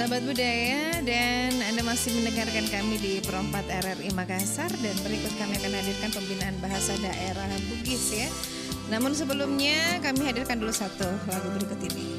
Sahabat budaya, dan Anda masih mendengarkan kami di Perempat RRI Makassar, dan berikut kami akan hadirkan pembinaan bahasa daerah Bugis ya. Namun sebelumnya kami hadirkan dulu satu lagu berikut ini.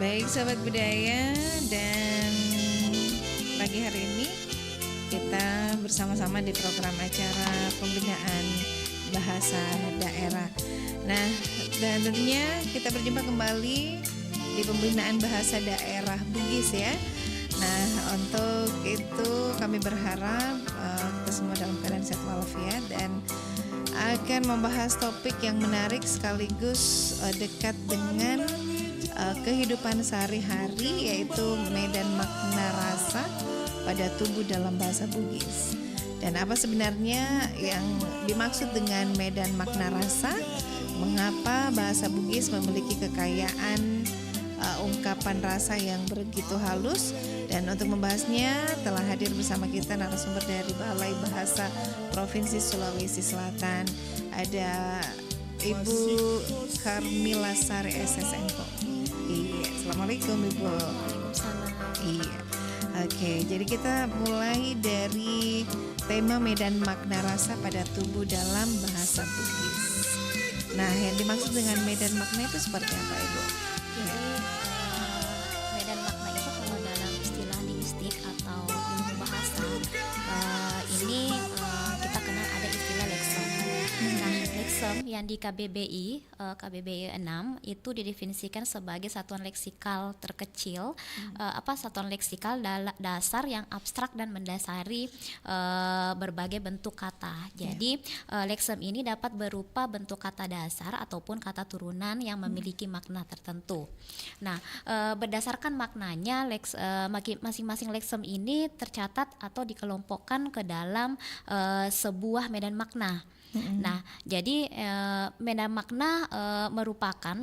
Baik sahabat budaya, dan pagi hari ini kita bersama-sama di program acara pembinaan bahasa daerah. Nah, dan tentunya kita berjumpa kembali di pembinaan bahasa daerah Bugis ya. Nah, untuk itu kami berharap kita semua dalam keadaan sehat walafiat dan akan membahas topik yang menarik sekaligus dekat dengan kehidupan sehari-hari, yaitu medan makna rasa pada tubuh dalam bahasa Bugis. Dan apa sebenarnya yang dimaksud dengan medan makna rasa? Mengapa bahasa Bugis memiliki kekayaan ungkapan rasa yang begitu halus? Dan untuk membahasnya telah hadir bersama kita narasumber dari Balai Bahasa Provinsi Sulawesi Selatan. Ada Ibu Karmila Sari SSNko. Iya, assalamualaikum Ibu. Waalaikumsalam. Iya. Oke, jadi kita mulai dari tema medan makna rasa pada tubuh dalam bahasa Bugis. Nah, yang dimaksud dengan medan makna itu seperti apa, Ibu? Jadi medan makna itu kalau dalam istilah linguistik atau ilmu bahasa ini kita kenal ada istilah leksom. Nah, leksom yang di KBBI 6 itu didefinisikan sebagai satuan leksikal terkecil, satuan leksikal dasar yang abstrak dan mendasari berbagai bentuk kata. Jadi leksom ini dapat berupa bentuk kata dasar ataupun kata turunan yang memiliki makna tertentu. Nah, berdasarkan maknanya masing-masing leksom ini tercatat atau dikelompokkan ke dalam sebuah medan makna. Nah, jadi medan makna merupakan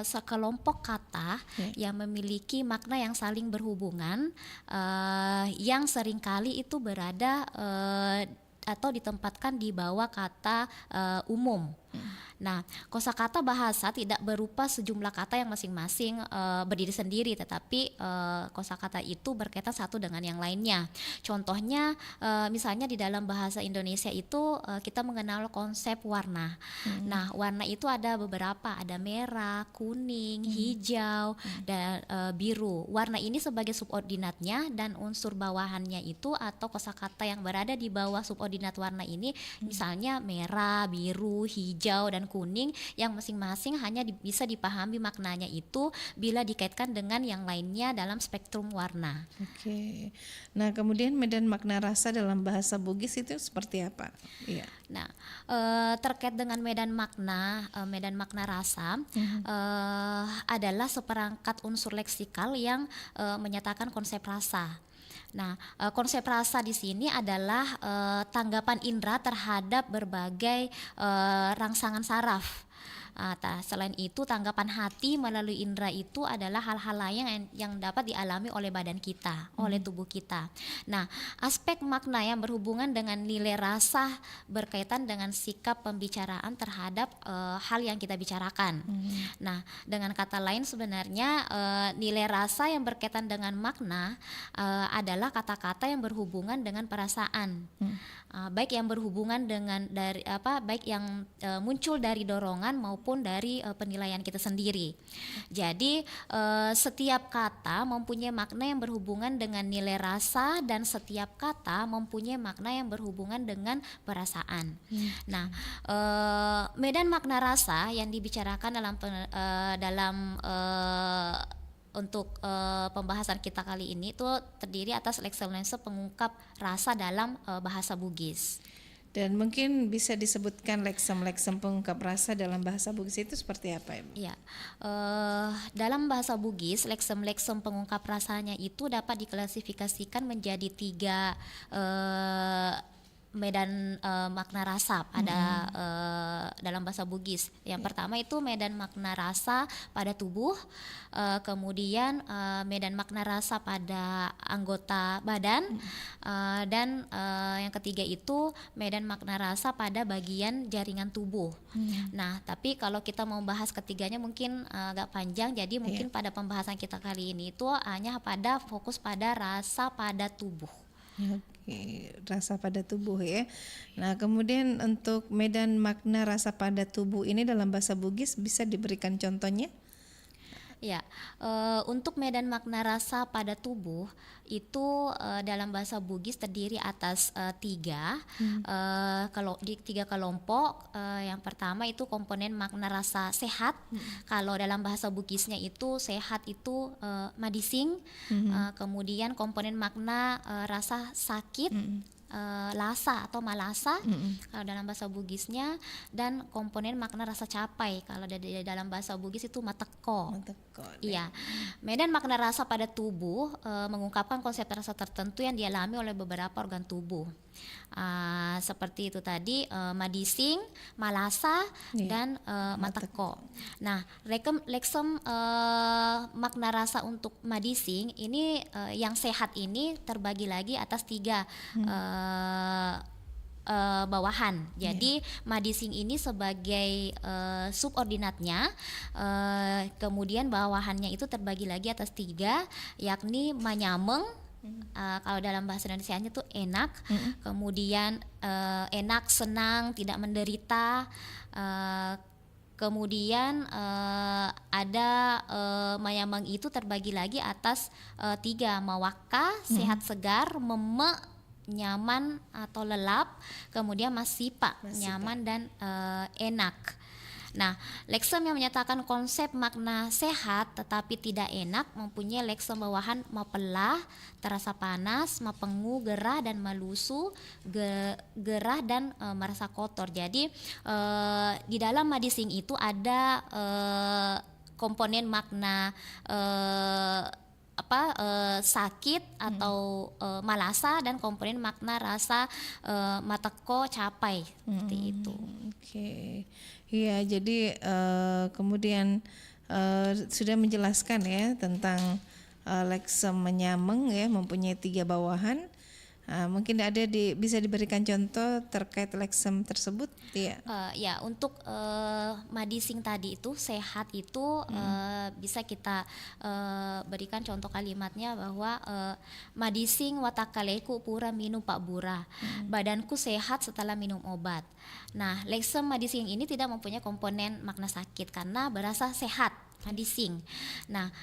sekelompok kata yang memiliki makna yang saling berhubungan, yang seringkali itu berada atau ditempatkan di bawah kata umum. Nah, kosakata bahasa tidak berupa sejumlah kata yang masing-masing berdiri sendiri, tetapi kosakata itu berkaitan satu dengan yang lainnya. Contohnya, misalnya di dalam bahasa Indonesia itu kita mengenal konsep warna. Nah, warna itu ada beberapa, ada merah, kuning, hijau, dan biru. Warna ini sebagai subordinatnya, dan unsur bawahannya itu atau kosakata yang berada di bawah subordinat warna ini, misalnya merah, biru, hijau, dan kuning, yang masing-masing hanya bisa dipahami maknanya itu bila dikaitkan dengan yang lainnya dalam spektrum warna. Oke. Nah, kemudian medan makna rasa dalam bahasa Bugis itu seperti apa? Iya. Nah, terkait dengan medan makna rasa adalah seperangkat unsur leksikal yang menyatakan konsep rasa. Nah, konsep rasa di sini adalah tanggapan indera terhadap berbagai rangsangan saraf. Selain itu, tanggapan hati melalui indera itu adalah hal-hal lain yang dapat dialami oleh badan kita, oleh tubuh kita. Nah, aspek makna yang berhubungan dengan nilai rasa berkaitan dengan sikap pembicaraan terhadap hal yang kita bicarakan. Nah, dengan kata lain sebenarnya nilai rasa yang berkaitan dengan makna adalah kata-kata yang berhubungan dengan perasaan. Baik yang berhubungan dengan baik yang muncul dari dorongan maupun dari penilaian kita sendiri. Jadi setiap kata mempunyai makna yang berhubungan dengan nilai rasa, dan setiap kata mempunyai makna yang berhubungan dengan perasaan. Nah, medan makna rasa yang dibicarakan untuk pembahasan kita kali ini itu terdiri atas leksem-leksem pengungkap rasa dalam bahasa Bugis. Dan mungkin bisa disebutkan leksem-leksem pengungkap rasa dalam bahasa Bugis itu seperti apa, Ibu? Ya, dalam bahasa Bugis, leksem-leksem pengungkap rasanya itu dapat diklasifikasikan menjadi 3 medan makna rasa pada dalam bahasa Bugis. Yang pertama itu medan makna rasa pada tubuh, kemudian medan makna rasa pada anggota badan, dan yang ketiga itu medan makna rasa pada bagian jaringan tubuh. Nah, tapi kalau kita mau bahas ketiganya mungkin agak panjang, jadi mungkin pada pembahasan kita kali ini itu hanya pada fokus pada rasa pada tubuh. Oke, rasa pada tubuh ya. Nah, kemudian untuk medan makna rasa pada tubuh ini dalam bahasa Bugis bisa diberikan contohnya? Ya, untuk medan makna rasa pada tubuh itu dalam bahasa Bugis terdiri atas 3 kelompok. Yang pertama itu komponen makna rasa sehat. Kalau dalam bahasa Bugisnya itu sehat itu madising. Kemudian komponen makna rasa sakit, lasa atau malasa kalau dalam bahasa Bugisnya, dan komponen makna rasa capai kalau dalam bahasa Bugis itu mateko. Iya. Medan makna rasa pada tubuh mengungkapkan konsep rasa tertentu yang dialami oleh beberapa organ tubuh. Seperti itu tadi, madising, malasa, dan mateko. Nah, leksem makna rasa untuk madising ini yang sehat ini terbagi lagi atas 3 bawahan. Jadi madising ini sebagai subordinatnya, kemudian bawahannya itu terbagi lagi atas 3, yakni manyameng. Kalau dalam bahasa Indonesianya itu enak, kemudian enak, senang, tidak menderita. Kemudian ada mayameng itu terbagi lagi atas 3, mawaka, sehat segar, meme, nyaman atau lelap, kemudian masipa, nyaman dan enak. Nah, leksem yang menyatakan konsep makna sehat tetapi tidak enak mempunyai leksem bawahan mapelah, terasa panas, mapengu, gerah dan malusu, gerah dan merasa kotor. Jadi di dalam madising itu ada komponen makna sakit atau malasa, dan komponen makna rasa mateko, capai, seperti itu. Oke. Iya, jadi kemudian sudah menjelaskan ya tentang leksem menyameng ya, mempunyai 3 bawahan. Mungkin bisa diberikan contoh terkait leksem tersebut, ya. Ya, untuk madising tadi itu sehat itu bisa kita berikan contoh kalimatnya bahwa madising watakaleku pura minum pak bura, badanku sehat setelah minum obat. Nah, leksem madising ini tidak mempunyai komponen makna sakit karena berasa sehat. Madising. Nah,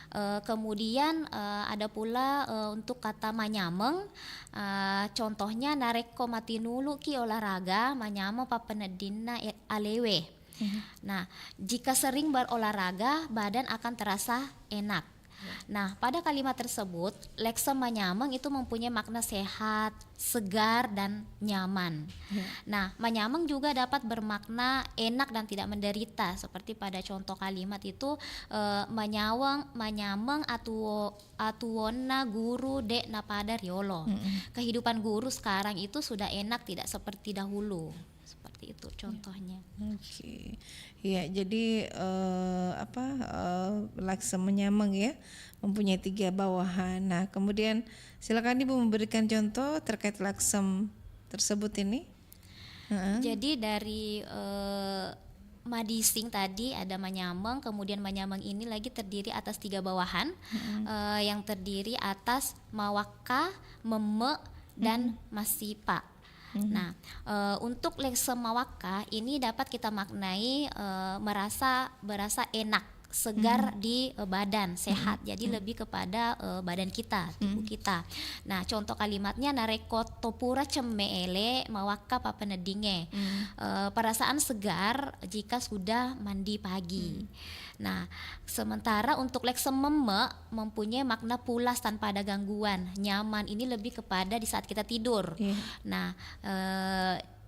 kemudian ada pula untuk kata manyameng, contohnya nareko matinulu ki olahraga manyameng papenedina alewe. Nah, jika sering berolahraga badan akan terasa enak. Nah, pada kalimat tersebut leksem manyameng itu mempunyai makna sehat, segar dan nyaman. Nah, manyameng juga dapat bermakna enak dan tidak menderita, seperti pada contoh kalimat itu manyameng atuona guru dek napada riolo. Kehidupan guru sekarang itu sudah enak, tidak seperti dahulu. Seperti itu contohnya. Oke. Ya, jadi leksem menyameng ya, mempunyai 3 bawahan. Nah, kemudian silakan Ibu memberikan contoh terkait leksem tersebut ini. Jadi dari madising tadi ada manyameng, kemudian manyameng ini lagi terdiri atas 3 bawahan, yang terdiri atas mawaka, meme, dan masipa. Nah, untuk leksem mawaka ini dapat kita maknai berasa enak, segar di badan, sehat. Jadi lebih kepada badan kita, tubuh kita. Nah, contoh kalimatnya nareko topura cemmeele mawaka papenedinge. Perasaan segar jika sudah mandi pagi. Nah, sementara untuk leksem meme mempunyai makna pulas tanpa ada gangguan, nyaman. Ini lebih kepada di saat kita tidur. Nah,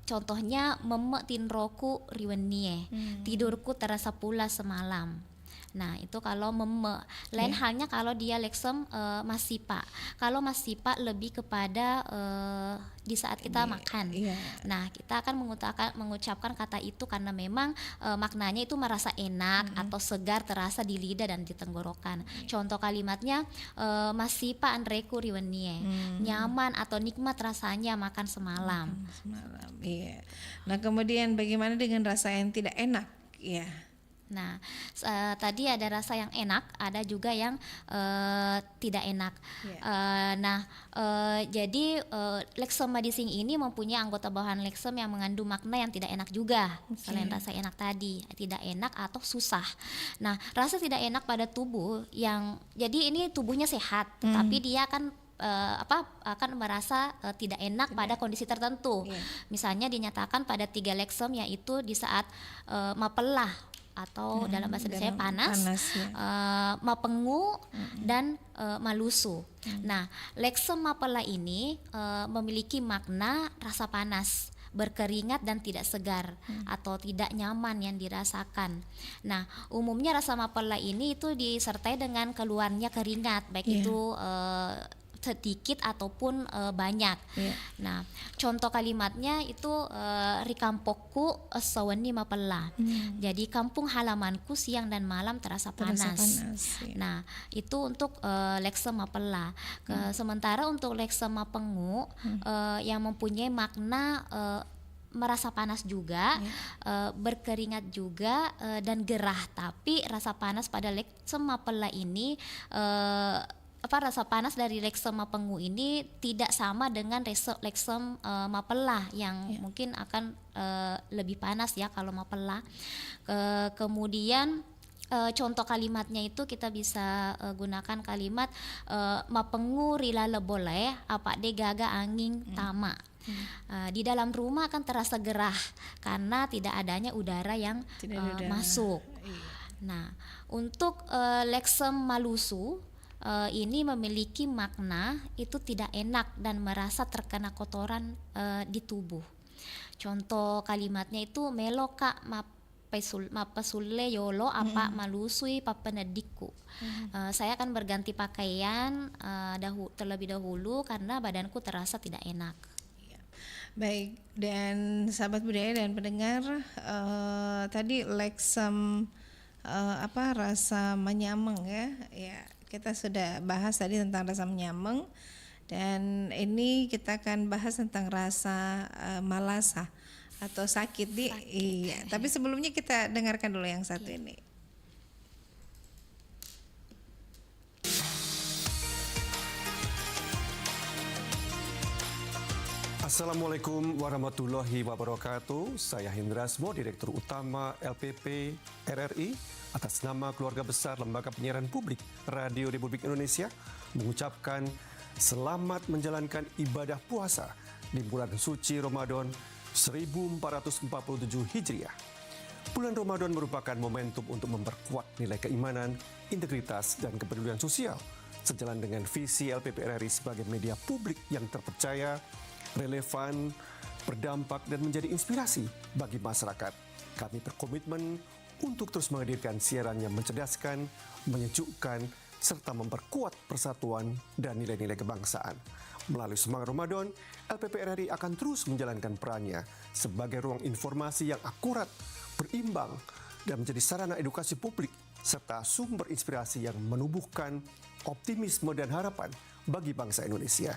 contohnya meme tinroku riwenie, tidurku terasa pulas semalam. Nah, itu kalau meme. Lain halnya kalau dia leksem masipa. Kalau masipa lebih kepada di saat kita makan. Nah, kita akan mengucapkan kata itu karena memang maknanya itu merasa enak atau segar terasa di lidah dan di tenggorokan. Contoh kalimatnya masipa andreku riwenie. Nyaman atau nikmat rasanya makan semalam. Iya. Nah, kemudian bagaimana dengan rasa yang tidak enak? Ya. Nah, tadi ada rasa yang enak, ada juga yang tidak enak. Jadi leksem madising ini mempunyai anggota bawahan leksem yang mengandung makna yang tidak enak juga. Selain rasa enak tadi, tidak enak atau susah. Nah, rasa tidak enak pada tubuh jadi ini tubuhnya sehat, tapi dia akan merasa tidak enak pada kondisi tertentu. Misalnya dinyatakan pada 3 leksem, yaitu di saat mapelah atau dalam bahasa Indonesia panas mapengu dan malusu. Nah, leksem mapela ini memiliki makna rasa panas, berkeringat dan tidak segar atau tidak nyaman yang dirasakan. Nah, umumnya rasa mapela ini itu disertai dengan keluarnya keringat, baik itu sedikit ataupun banyak. Nah, contoh kalimatnya itu rikampokku saweni mapela. Jadi kampung halamanku siang dan malam terasa panas. Nah, itu untuk leksem mapela. Sementara untuk leksem mapengu yang mempunyai makna merasa panas juga, berkeringat juga, dan gerah. Tapi rasa panas pada leksem mapela ini rasa panas dari leksem mapengu ini tidak sama dengan leksem mapela yang mungkin akan lebih panas ya kalau mapela. Kemudian contoh kalimatnya itu kita bisa gunakan kalimat mapengu rila lebole apa de gaga angin tama. Di dalam rumah akan terasa gerah karena tidak adanya udara yang masuk. Nah, untuk leksem malusu ini memiliki makna itu tidak enak dan merasa terkena kotoran di tubuh. Contoh kalimatnya itu meloka mapasulle yolo apa malusui papenediku. Saya akan berganti pakaian terlebih dahulu karena badanku terasa tidak enak. Baik, dan sahabat budaya dan pendengar, tadi leksem rasa menyameng ya. Kita sudah bahas tadi tentang rasa menyameng, Dan ini kita akan bahas tentang rasa malasa atau sakit di. Iya. Tapi sebelumnya kita dengarkan dulu yang satu ini. Assalamualaikum warahmatullahi wabarakatuh. Saya Hindrasmo, Direktur Utama LPP RRI, atas nama keluarga besar Lembaga Penyiaran Publik Radio Republik Indonesia, mengucapkan selamat menjalankan ibadah puasa di bulan suci Ramadan 1447 Hijriah. Bulan Ramadan merupakan momentum untuk memperkuat nilai keimanan, integritas, dan kepedulian sosial, sejalan dengan visi LPP RRI sebagai media publik yang terpercaya, relevan, berdampak, dan menjadi inspirasi bagi masyarakat. Kami berkomitmen untuk terus menghadirkan siaran yang mencerdaskan, menyejukkan, serta memperkuat persatuan dan nilai-nilai kebangsaan. Melalui semangat Ramadan, LPP RRI akan terus menjalankan perannya sebagai ruang informasi yang akurat, berimbang, dan menjadi sarana edukasi publik, serta sumber inspirasi yang menumbuhkan optimisme dan harapan bagi bangsa Indonesia.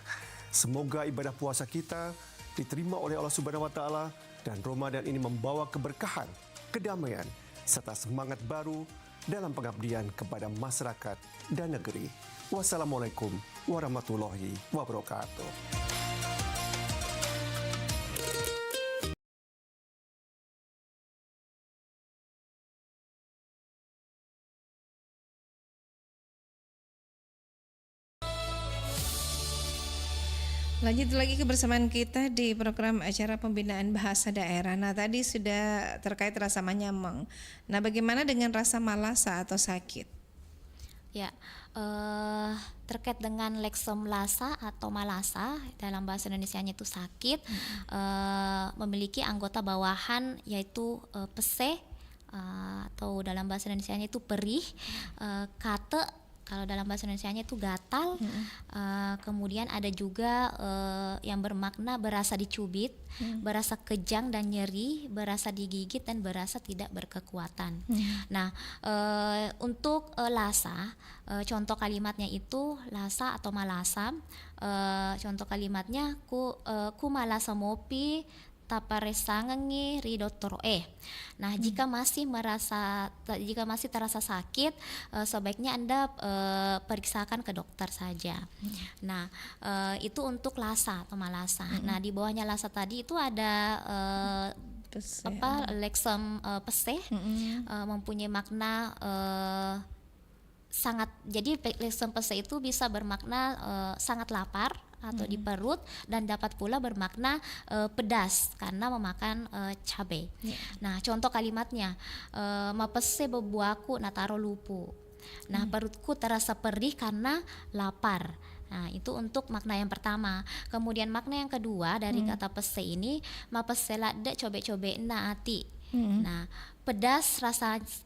Semoga ibadah puasa kita diterima oleh Allah Subhanahu wa Ta'ala, dan Ramadan ini membawa keberkahan, kedamaian, serta semangat baru dalam pengabdian kepada masyarakat dan negeri. Wassalamualaikum warahmatullahi wabarakatuh. Lanjut lagi kebersamaan kita di program acara pembinaan bahasa daerah. Nah, tadi sudah terkait rasa manyameng. Nah, bagaimana dengan rasa malasa atau sakit? Ya, terkait dengan leksom lasa atau malasa, dalam bahasa Indonesianya itu sakit, memiliki anggota bawahan yaitu pese, atau dalam bahasa Indonesianya itu perih, kate, kalau dalam bahasa Indonesianya itu gatal, kemudian ada juga yang bermakna berasa dicubit, berasa kejang dan nyeri, berasa digigit, dan berasa tidak berkekuatan. Nah, untuk lasa, contoh kalimatnya itu lasa atau malasa. Contoh kalimatnya ku malasa mopi taparesangengi ridotoro. Nah, jika masih terasa sakit, sebaiknya Anda periksakan ke dokter saja. Nah, itu untuk lasa atau malasa. Nah, di bawahnya lasa tadi itu ada leksom pese, mempunyai makna sangat. Jadi leksom pese itu bisa bermakna sangat lapar atau di perut, dan dapat pula bermakna pedas karena memakan cabai. Nah, contoh kalimatnya, mapese bebuaku nataro lupu. Nah, perutku terasa perih karena lapar. Nah, itu untuk makna yang pertama. Kemudian makna yang kedua dari kata pese ini, mapese lade cobe-cobe na ati. Nah, pedas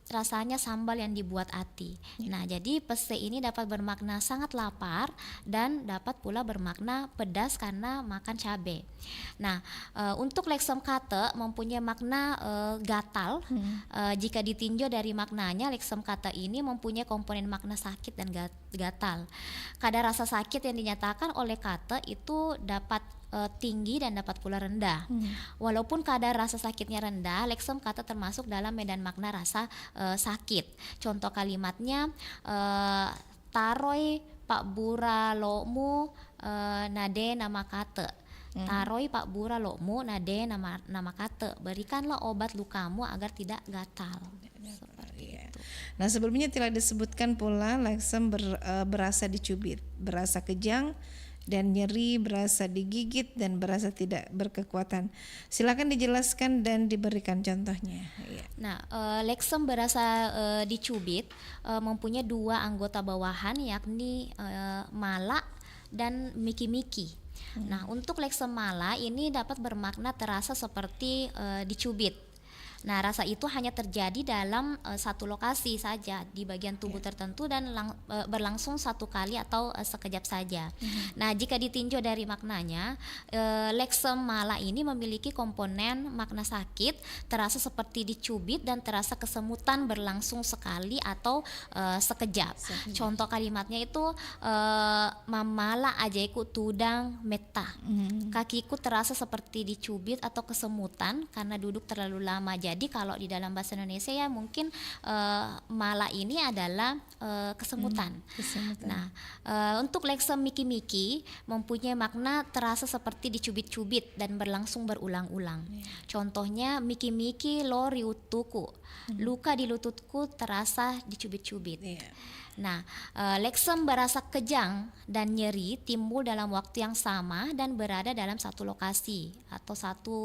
rasanya sambal yang dibuat ati. Nah, jadi pese ini dapat bermakna sangat lapar dan dapat pula bermakna pedas karena makan cabai. Nah, untuk leksom kate mempunyai makna gatal. Jika ditinjau dari maknanya, leksom kate ini mempunyai komponen makna sakit dan gatal. Kadar rasa sakit yang dinyatakan oleh kate itu dapat tinggi dan dapat pula rendah. Walaupun kadar rasa sakitnya rendah, leksom kate termasuk dalam medan makna rasa sakit. Contoh kalimatnya, taroi pak bura lomu nade nama kate. Taroi pak bura lomu nade nama kate. Berikanlah obat lukamu agar tidak gatal. Seperti itu. Nah, sebelumnya telah disebutkan pula leksom berasa dicubit, berasa kejang dan nyeri, berasa digigit, dan berasa tidak berkekuatan. Silakan dijelaskan dan diberikan contohnya. Nah, leksom berasa dicubit mempunyai dua anggota bawahan, yakni mala dan miki-miki. Nah, untuk leksom mala ini dapat bermakna terasa seperti dicubit. Nah, rasa itu hanya terjadi dalam satu lokasi saja di bagian tubuh tertentu dan berlangsung satu kali atau sekejap saja. Nah, jika ditinjau dari maknanya, leksem mala ini memiliki komponen makna sakit, terasa seperti dicubit dan terasa kesemutan berlangsung sekali atau sekejap. Contoh kalimatnya itu mamala ajaiku tudang meta. Kakiku terasa seperti dicubit atau kesemutan karena duduk terlalu lama. Jadi kalau di dalam bahasa Indonesia ya mungkin mala ini adalah kesemutan. Nah, untuk leksem miki-miki mempunyai makna terasa seperti dicubit-cubit dan berlangsung berulang-ulang. Contohnya miki-miki lo riutuku. Luka di lututku terasa dicubit-cubit. Nah, leksem berasa kejang dan nyeri timbul dalam waktu yang sama dan berada dalam satu lokasi atau satu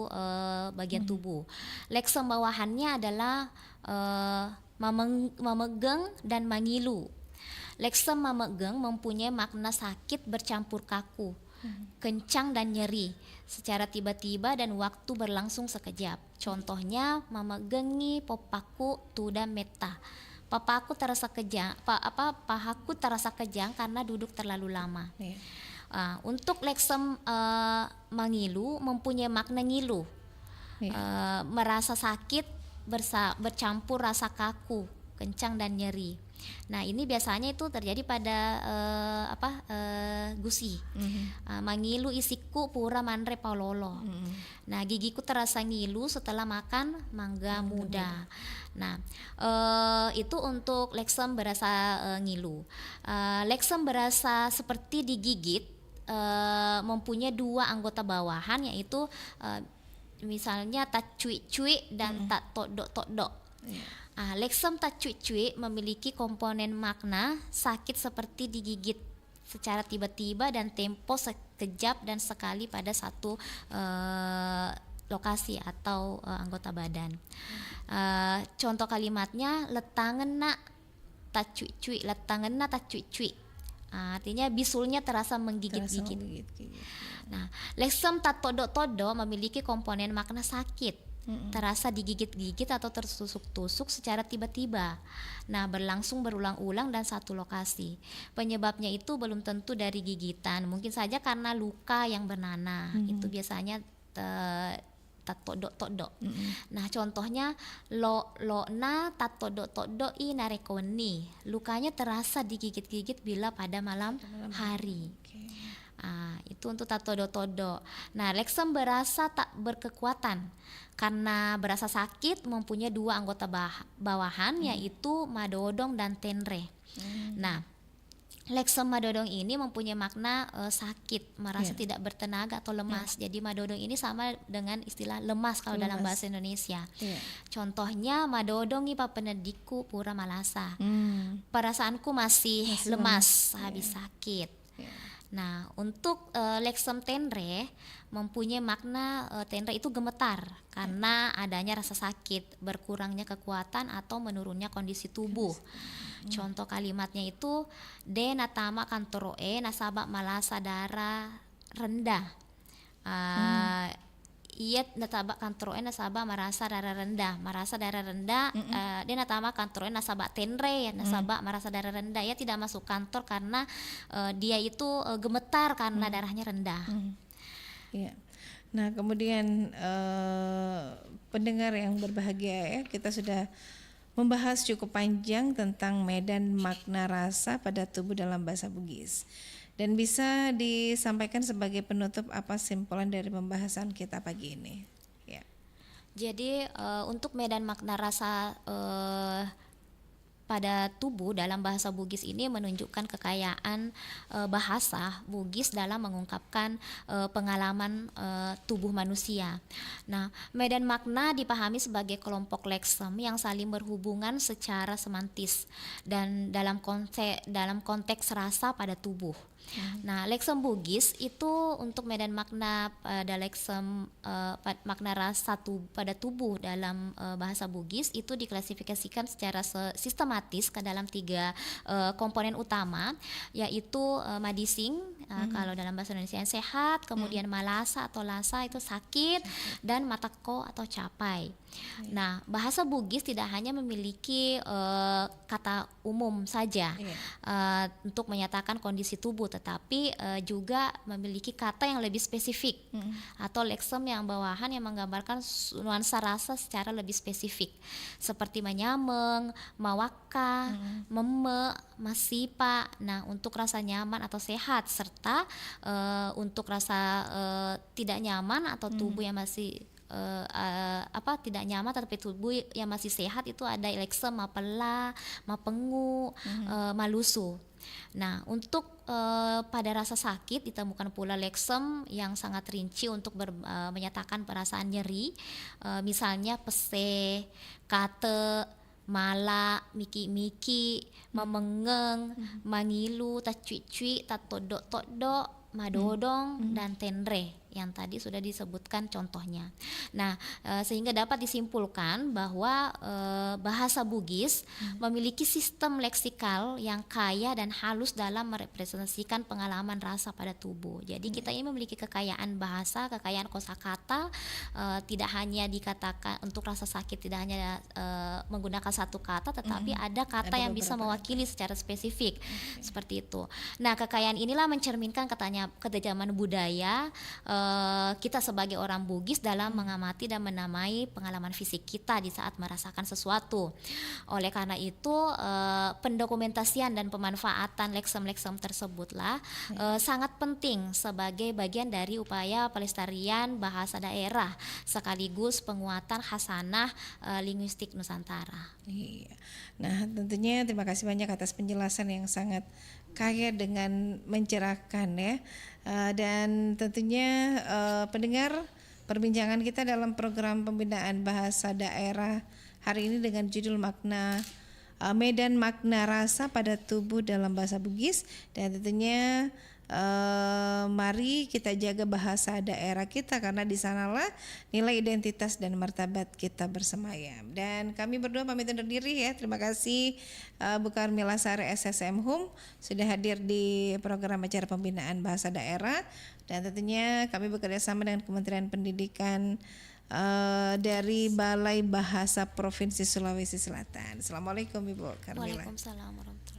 bagian tubuh. Leksem bawahannya adalah memegang dan mengilu. Leksem memegang mempunyai makna sakit bercampur kaku, kencang dan nyeri secara tiba-tiba dan waktu berlangsung sekejap. Contohnya memegangi popaku tuda meta. Papaku terasa kejang, pahaku terasa kejang karena duduk terlalu lama. Untuk leksem mengilu mempunyai makna ngilu, merasa sakit bercampur rasa kaku, kencang dan nyeri. Nah, ini biasanya itu terjadi pada gusi. Mangilu isiku pura manre paulolo. Nah, gigiku terasa ngilu setelah makan mangga muda. Nah, itu untuk leksem berasa ngilu. Leksem berasa seperti digigit mempunyai dua anggota bawahan, yaitu misalnya tak cuik-cuik dan tak todok-todok. Leksem tak cuik-cuik memiliki komponen makna sakit seperti digigit secara tiba-tiba dan tempo sekejap dan sekali pada satu lokasi atau anggota badan. Contoh kalimatnya letangen nak tak cuik-cuik, letangen nak tak cuik-cuik. Artinya bisulnya terasa menggigit-gigit. Nah, leksem tak todok-todok memiliki komponen makna sakit, terasa digigit-gigit atau tertusuk-tusuk secara tiba-tiba. Nah, berlangsung berulang-ulang dan satu lokasi. Penyebabnya itu belum tentu dari gigitan, mungkin saja karena luka yang bernanah. Itu biasanya tatodok-todok. Nah, contohnya lo na tatodok-todok i narekoni. Lukanya terasa digigit-gigit bila pada malam hari. Itu untuk tatodok-todok. Nah, leksem berasa tak berkekuatan karena berasa sakit mempunyai dua anggota bawahan, yaitu madodong dan tenre. Nah, leksem madodong ini mempunyai makna sakit, merasa tidak bertenaga atau lemas. Jadi madodong ini sama dengan istilah lemas kalau dalam bahasa Indonesia. Contohnya madodong i papenediku pura malasa. Perasaanku masih lemas habis sakit. Nah, untuk leksem tenre mempunyai makna tenre itu gemetar karena adanya rasa sakit, berkurangnya kekuatan atau menurunnya kondisi tubuh. Contoh kalimatnya itu de natama kantoroe nasabak malasa darah rendah. Iya natabak kantoroe nasabak merasa darah rendah. Dia natama kantoroe nasabak tenre, nasabak merasa darah rendah. Ya tidak masuk kantor karena dia itu gemetar karena darahnya rendah. Nah, kemudian pendengar yang berbahagia, ya, kita sudah membahas cukup panjang tentang medan makna rasa pada tubuh dalam bahasa Bugis. Dan bisa disampaikan sebagai penutup apa simpulan dari pembahasan kita pagi ini? Jadi untuk medan makna rasa pada tubuh dalam bahasa Bugis ini menunjukkan kekayaan bahasa Bugis dalam mengungkapkan pengalaman tubuh manusia. Nah, medan makna dipahami sebagai kelompok leksem yang saling berhubungan secara semantis dan dalam konteks rasa pada tubuh. Nah, leksem Bugis itu untuk medan makna pada leksem makna rasa pada tubuh dalam bahasa Bugis itu diklasifikasikan secara sistematis ke dalam 3 komponen utama, yaitu madising kalau dalam bahasa Indonesia yang sehat, kemudian malasa atau lasa itu sakit, dan matako atau capai. Nah, bahasa Bugis tidak hanya memiliki kata umum saja untuk menyatakan kondisi tubuh, tetapi juga memiliki kata yang lebih spesifik atau leksem yang bawahan yang menggambarkan nuansa rasa secara lebih spesifik, seperti manyameng, mawaka, meme, masipa. Nah, untuk rasa nyaman atau sehat, serta untuk rasa tidak nyaman atau tubuh yang masih tidak nyaman tapi tubuh yang masih sehat itu ada leksem mapela, mapengu, malusu. Nah, untuk pada rasa sakit ditemukan pula leksem yang sangat rinci untuk menyatakan perasaan nyeri, misalnya pese, kate, mala, miki-miki, memengeng, mangilu, tacuicui, tatodok-todok, madodong, dan tenre yang tadi sudah disebutkan contohnya. Nah, sehingga dapat disimpulkan bahwa bahasa Bugis memiliki sistem leksikal yang kaya dan halus dalam merepresentasikan pengalaman rasa pada tubuh. Jadi kita ini memiliki kekayaan bahasa, kekayaan kosakata, tidak hanya dikatakan untuk rasa sakit tidak hanya menggunakan satu kata, tetapi ada kata yang bisa mewakili secara spesifik, seperti itu. Nah, kekayaan inilah mencerminkan ketajaman budaya kita sebagai orang Bugis dalam mengamati dan menamai pengalaman fisik kita di saat merasakan sesuatu. Oleh karena itu, pendokumentasian dan pemanfaatan leksem-leksem tersebutlah sangat penting sebagai bagian dari upaya pelestarian bahasa daerah sekaligus penguatan khasanah linguistik Nusantara. Iya. Nah, tentunya terima kasih banyak atas penjelasan yang sangat kaya dengan mencerahkan ya. Dan tentunya pendengar, perbincangan kita dalam program pembinaan bahasa daerah hari ini dengan judul medan makna rasa pada tubuh dalam bahasa Bugis, dan tentunya mari kita jaga bahasa daerah kita karena di sanalah nilai identitas dan martabat kita bersemayam. Dan kami berdua pamit undur diri ya. Terima kasih Bu Karmila Sari SSM Hum sudah hadir di program acara pembinaan bahasa daerah, dan tentunya kami bekerja sama dengan Kementerian Pendidikan dari Balai Bahasa Provinsi Sulawesi Selatan. Assalamualaikum Ibu Karmila. Waalaikumsalam warahmatullahi wabarakatuh.